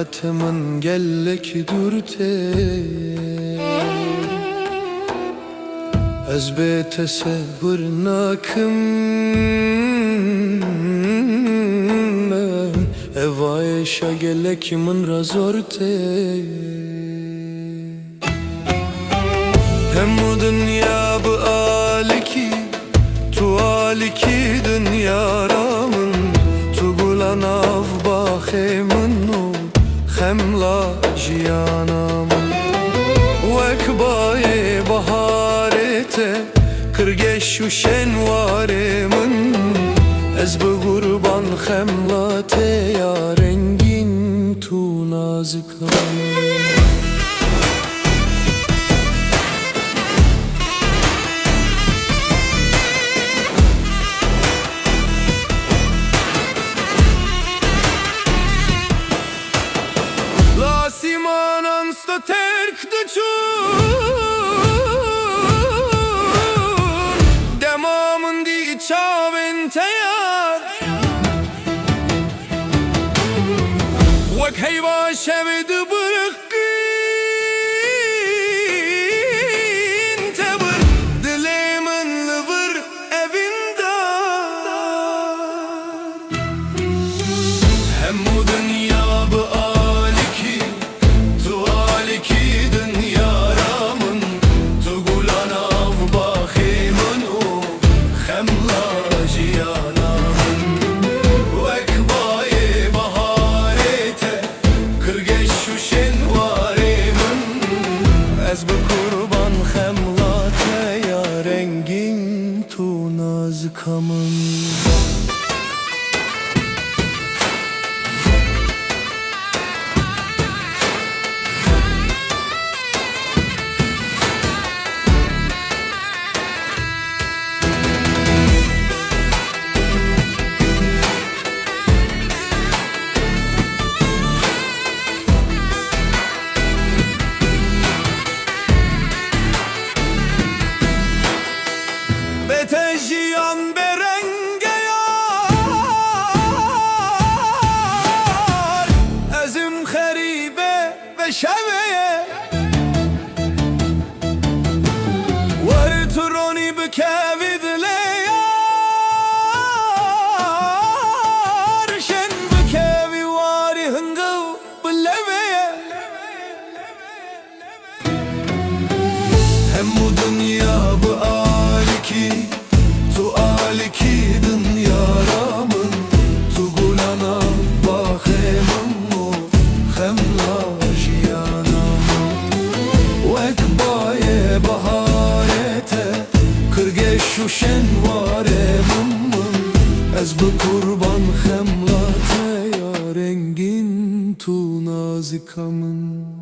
hayatımın gellek dürte Ez be tesevvür nakım Eva eşa gelek min razorte Hem dünya bu aliki Tu aliki dünya ramın Tu gulan av bahemin o Khemla jiyanamın Vekbaye baharete Kırgeş u şenvaremin Ez bu gurban khemlate Ya rengin tu nazikam Simanan sta terk de çun Demamın di çavin teyar Vek heyva şevdi bırıkkın Tebir dilemin lıvır evindar Hem bu dünya bu Ez bu kurban xemlate ya rengin tu nazikamın Betejiyan berenge yar Ezim kheribe ve şeveye Var turoni bikevid leyar Şen bikevi vari hıngav bileveye Hem bu dünya bu aliki Tu aliki dünya ramın Tu gulana bahemin o Khemla jiyanamın Vekbaye baharete Kırgeş u şenvaremin Ez bu kurban khemlate Ya rengin tu nazikamın